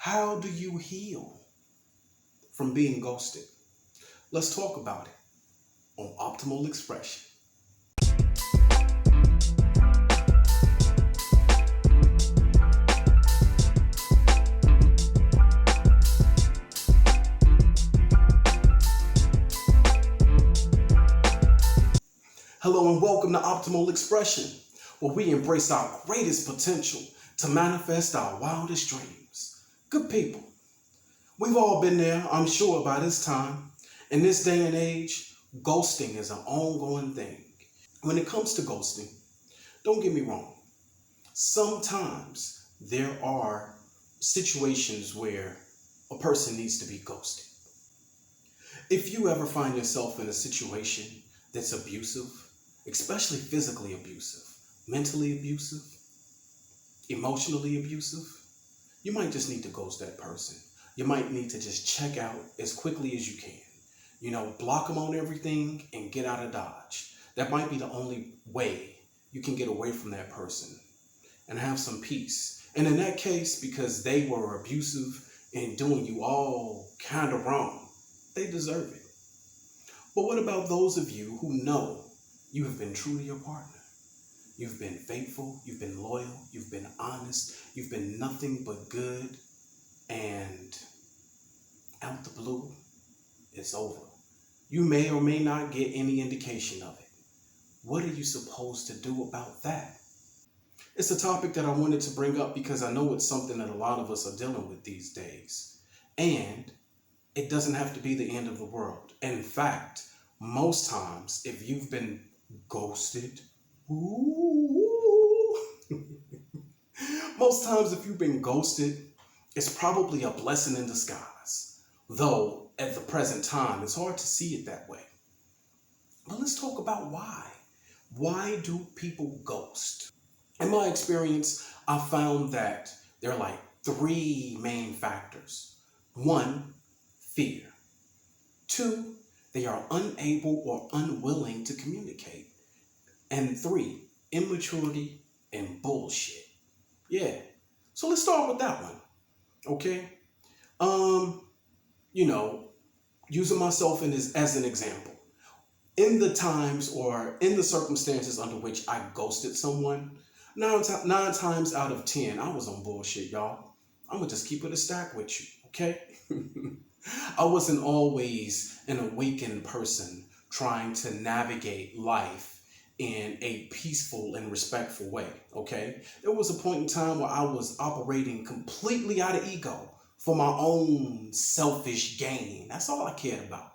How do you heal from being ghosted? Let's talk about it on Optimal Expression. Hello and welcome to Optimal Expression, where we embrace our greatest potential to manifest our wildest dreams. Good people, we've all been there, I'm sure, by this time. In this day and age, ghosting is an ongoing thing. When it comes to ghosting, don't get me wrong. Sometimes there are situations where a person needs to be ghosted. If you ever find yourself in a situation that's abusive, especially physically abusive, mentally abusive, emotionally abusive, you might just need to ghost that person. You might need to just check out as quickly as you can. Block them on everything and get out of Dodge. That might be the only way you can get away from that person and have some peace. And in that case, because they were abusive and doing you all kind of wrong, they deserve it. But what about those of you who know you have been true to your partner? You've been faithful, you've been loyal, you've been honest, you've been nothing but good, and out the blue, it's over. You may or may not get any indication of it. What are you supposed to do about that? It's a topic that I wanted to bring up because I know it's something that a lot of us are dealing with these days. And it doesn't have to be the end of the world. In fact, most times, if you've been ghosted, most times if you've been ghosted, it's probably a blessing in disguise. Though, at the present time, it's hard to see it that way. But let's talk about why. Why do people ghost? In my experience, I found that there are like three main factors. One, fear. Two, they are unable or unwilling to communicate. And three, immaturity and bullshit. Yeah. So let's start with that one. Okay. Using myself as an example. In the times or in the circumstances under which I ghosted someone, nine times out of 10, I was on bullshit, y'all. I'm gonna just keep it a stack with you, okay? I wasn't always an awakened person trying to navigate life in a peaceful and respectful way, okay? There was a point in time where I was operating completely out of ego for my own selfish gain. That's all I cared about,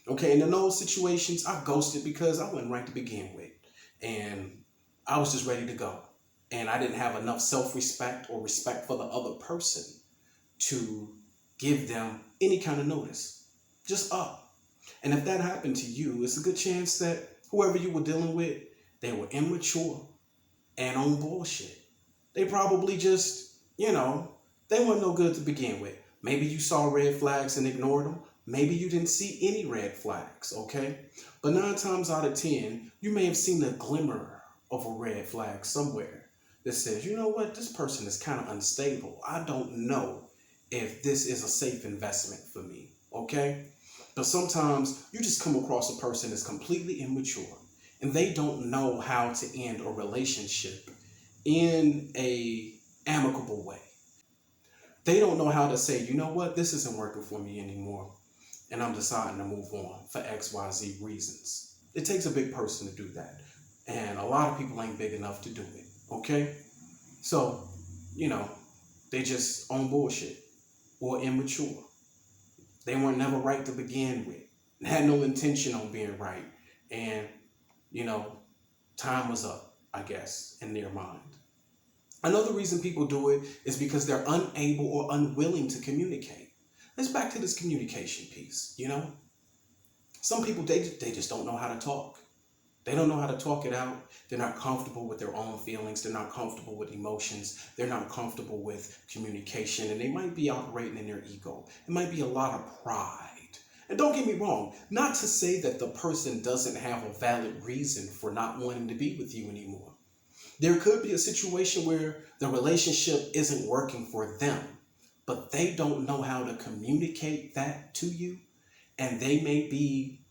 okay? And in those situations, I ghosted because I wasn't right to begin with. And I was just ready to go. And I didn't have enough self-respect or respect for the other person to give them any kind of notice. Just up. And if that happened to you, it's a good chance that whoever you were dealing with, they were immature and on bullshit. They probably just, they weren't no good to begin with. Maybe you saw red flags and ignored them. Maybe you didn't see any red flags, okay? But 9 times out of 10, you may have seen a glimmer of a red flag somewhere that says, you know what, this person is kind of unstable. I don't know if this is a safe investment for me, okay? But sometimes you just come across a person that's completely immature and they don't know how to end a relationship in a amicable way. They don't know how to say, you know what, this isn't working for me anymore and I'm deciding to move on for XYZ reasons. It takes a big person to do that. And a lot of people ain't big enough to do it, okay? So, they just on bullshit or immature. They weren't never right to begin with. Had no intention on being right. And, time was up, I guess, in their mind. Another reason people do it is because they're unable or unwilling to communicate. Let's back to this communication piece, Some people, they just don't know how to talk. They don't know how to talk it out. They're not comfortable with their own feelings. They're not comfortable with emotions. They're not comfortable with communication. And they might be operating in their ego. It might be a lot of pride. And don't get me wrong, not to say that the person doesn't have a valid reason for not wanting to be with you anymore. There could be a situation where the relationship isn't working for them, but they don't know how to communicate that to you. And they may be,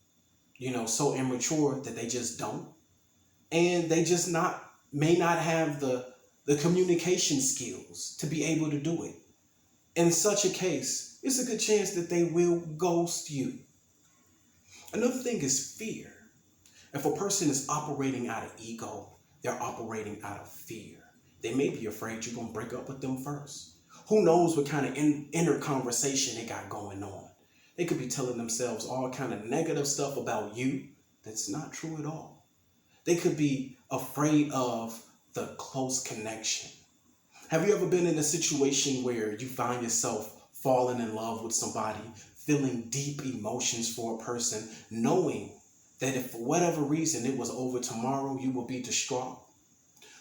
so immature that they just don't. And they just may not have the communication skills to be able to do it. In such a case, it's a good chance that they will ghost you. Another thing is fear. If a person is operating out of ego, they're operating out of fear. They may be afraid you're going to break up with them first. Who knows what kind of inner conversation they got going on. They could be telling themselves all kind of negative stuff about you that's not true at all. They could be afraid of the close connection. Have you ever been in a situation where you find yourself falling in love with somebody, feeling deep emotions for a person, knowing that if for whatever reason it was over tomorrow, you will be distraught?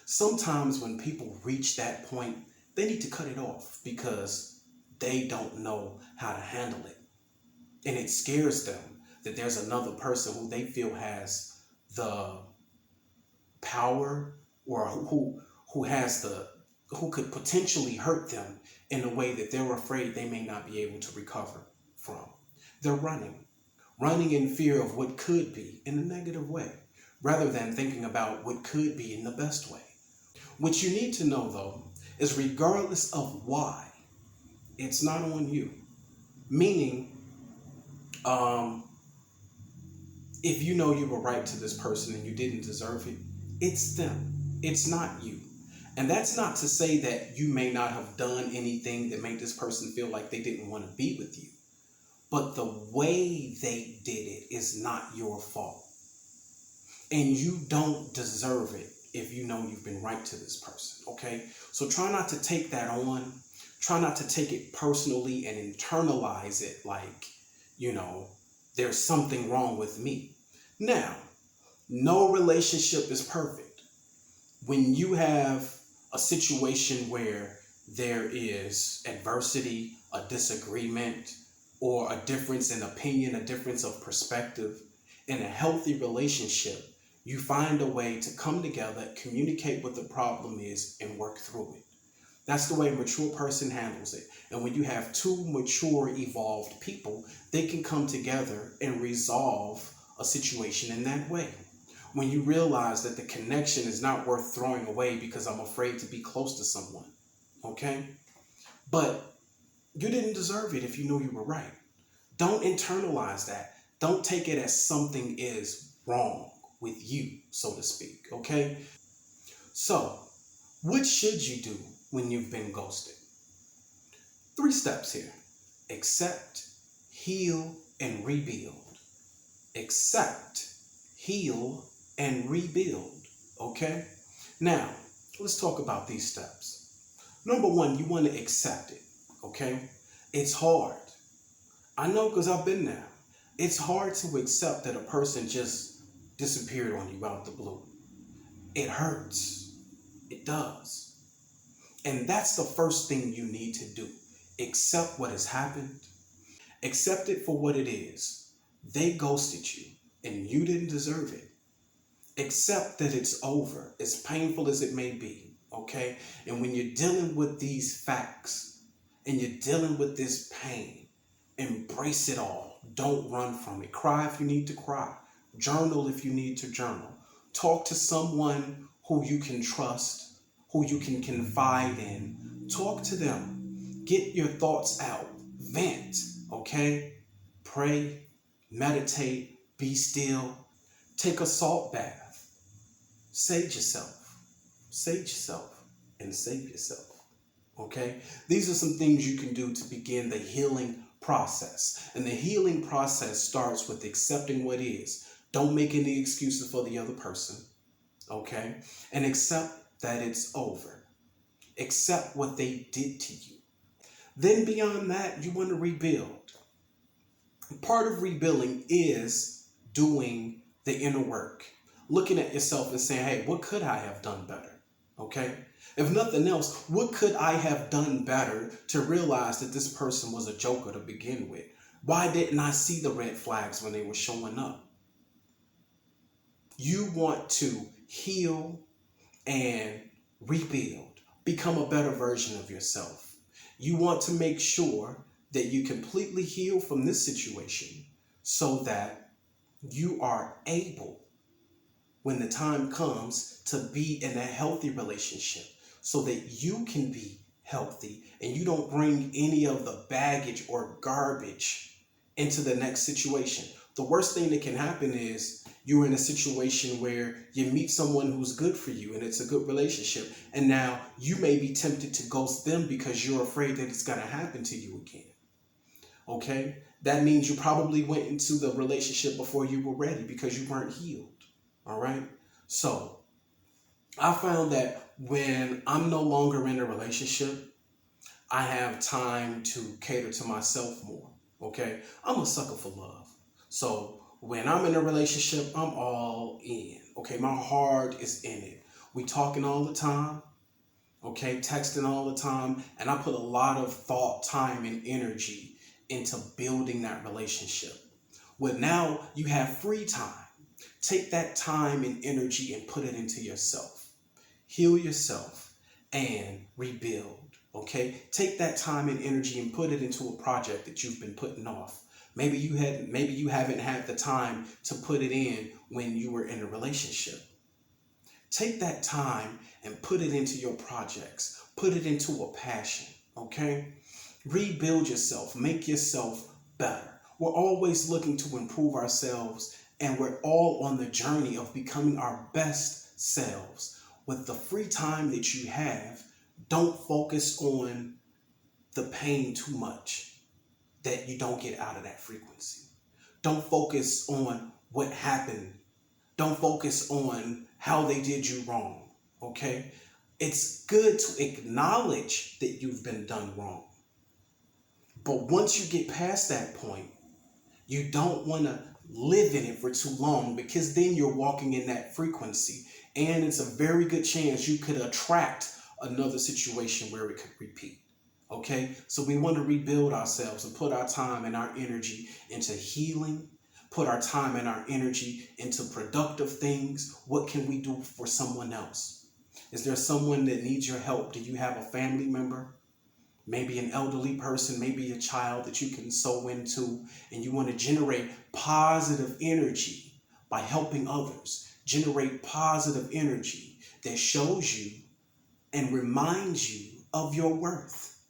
Sometimes when people reach that point, they need to cut it off because they don't know how to handle it. And it scares them that there's another person who they feel has the power, or who could potentially hurt them in a way that they're afraid they may not be able to recover from. They're running in fear of what could be in a negative way, rather than thinking about what could be in the best way. What you need to know, though, is regardless of why, it's not on you. Meaning, if you know you were right to this person and you didn't deserve it, it's them. It's not you. And that's not to say that you may not have done anything that made this person feel like they didn't want to be with you. But the way they did it is not your fault. And you don't deserve it if you know you've been right to this person, okay? So try not to take that on. Try not to take it personally and internalize it like, there's something wrong with me. Now, no relationship is perfect. When you have a situation where there is adversity, a disagreement, or a difference in opinion, a difference of perspective, in a healthy relationship, you find a way to come together, communicate what the problem is, and work through it. That's the way a mature person handles it. And when you have two mature, evolved people, they can come together and resolve a situation in that way. When you realize that the connection is not worth throwing away because I'm afraid to be close to someone, okay? But you didn't deserve it if you knew you were right. Don't internalize that. Don't take it as something is wrong with you, so to speak, okay? So, what should you do when you've been ghosted? 3 steps here. Accept, heal, and rebuild. Accept, heal, and rebuild, okay? Now, let's talk about these steps. Number 1, you want to accept it, okay? It's hard. I know because I've been there. It's hard to accept that a person just disappeared on you out of the blue. It hurts. It does. And that's the first thing you need to do. Accept what has happened. Accept it for what it is. They ghosted you and you didn't deserve it. Accept that it's over, as painful as it may be, okay? And when you're dealing with these facts and you're dealing with this pain, embrace it all. Don't run from it. Cry if you need to cry. Journal if you need to journal. Talk to someone who you can trust, who you can confide in. Talk to them. Get your thoughts out. Vent, okay? Pray, meditate, be still. Take a salt bath. Sage yourself. Sage yourself and save yourself, okay? These are some things you can do to begin the healing process. And the healing process starts with accepting what is. Don't make any excuses for the other person, okay? And accept that it's over. Accept what they did to you. Then beyond that, you want to rebuild. Part of rebuilding is doing the inner work. Looking at yourself and saying, hey, what could I have done better? Okay? If nothing else, what could I have done better to realize that this person was a joker to begin with? Why didn't I see the red flags when they were showing up? You want to heal and rebuild. Become a better version of yourself. You want to make sure that you completely heal from this situation so that you are able, when the time comes, to be in a healthy relationship so that you can be healthy and you don't bring any of the baggage or garbage into the next situation. The worst thing that can happen is you're in a situation where you meet someone who's good for you and it's a good relationship, and now you may be tempted to ghost them because you're afraid that it's going to happen to you again. Okay? That means you probably went into the relationship before you were ready because you weren't healed. All right? So, I found that when I'm no longer in a relationship, I have time to cater to myself more. Okay? I'm a sucker for love. So, when I'm in a relationship, I'm all in. Okay? My heart is in it. We talking all the time. Okay? Texting all the time. And I put a lot of thought, time, and energy into building that relationship. Well, now you have free time. Take that time and energy and put it into yourself. Heal yourself and rebuild. Okay? Take that time and energy and put it into a project that you've been putting off. Maybe you haven't had the time to put it in when you were in a relationship. Take that time and put it into your projects. Put it into a passion. Okay? Rebuild yourself. Make yourself better. We're always looking to improve ourselves, and we're all on the journey of becoming our best selves. With the free time that you have, don't focus on the pain too much that you don't get out of that frequency. Don't focus on what happened. Don't focus on how they did you wrong. Okay? It's good to acknowledge that you've been done wrong. But once you get past that point, you don't want to live in it for too long, because then you're walking in that frequency. And it's a very good chance you could attract another situation where it could repeat. Okay? So we want to rebuild ourselves and put our time and our energy into healing, put our time and our energy into productive things. What can we do for someone else? Is there someone that needs your help? Do you have a family member? Maybe an elderly person, maybe a child that you can sow into, and you want to generate positive energy by helping others. Generate positive energy that shows you and reminds you of your worth.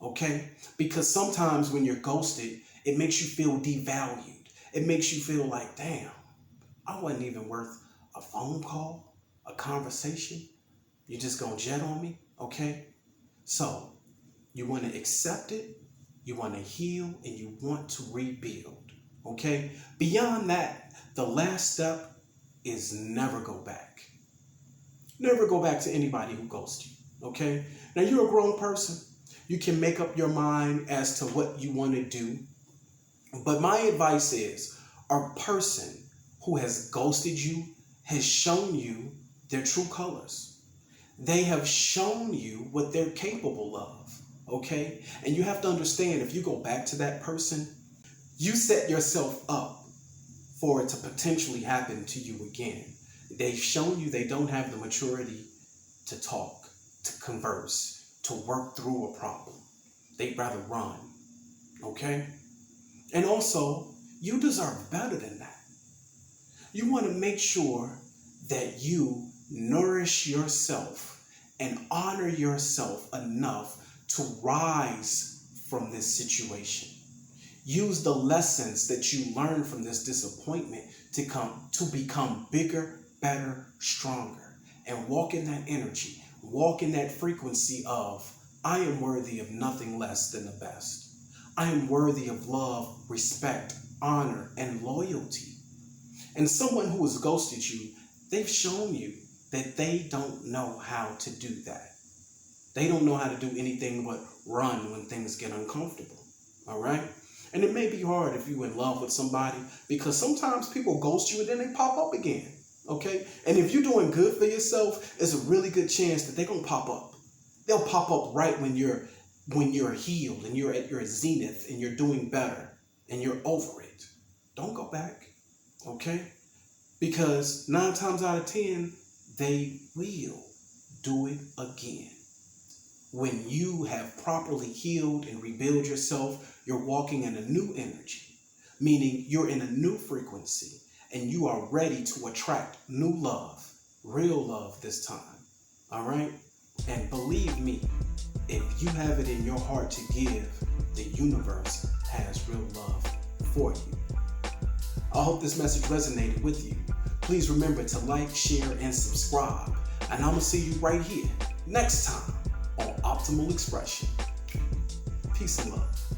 Okay? Because sometimes when you're ghosted, it makes you feel devalued. It makes you feel like, damn, I wasn't even worth a phone call, a conversation. You're just gonna jet on me? Okay? So, you want to accept it, you want to heal, and you want to rebuild. Okay? Beyond that, the last step is never go back. Never go back to anybody who ghosted you. Okay? Now, you're a grown person. You can make up your mind as to what you want to do. But my advice is, a person who has ghosted you has shown you their true colors. They have shown you what they're capable of. Okay? And you have to understand, if you go back to that person, you set yourself up for it to potentially happen to you again. They've shown you they don't have the maturity to talk, to converse, to work through a problem. They'd rather run. Okay? And also, you deserve better than that. You want to make sure that you nourish yourself and honor yourself enough to rise from this situation. Use the lessons that you learned from this disappointment to become bigger, better, stronger, and walk in that energy, walk in that frequency of, I am worthy of nothing less than the best. I am worthy of love, respect, honor, and loyalty. And someone who has ghosted you, they've shown you that they don't know how to do that. They don't know how to do anything but run when things get uncomfortable. All right? And it may be hard if you're in love with somebody, because sometimes people ghost you and then they pop up again. Okay? And if you're doing good for yourself, there's a really good chance that they're going to pop up. They'll pop up right when you're healed and you're at your zenith and you're doing better and you're over it. Don't go back. Okay? Because 9 times out of 10, they will do it again. when you have properly healed and rebuilt yourself, you're walking in a new energy, meaning you're in a new frequency and you are ready to attract new love, real love this time. All right? And believe me, if you have it in your heart to give, the universe has real love for you. I hope this message resonated with you. Please remember to like, share, and subscribe. And I'm going to see you right here next time on Optimal Expression. Peace and love.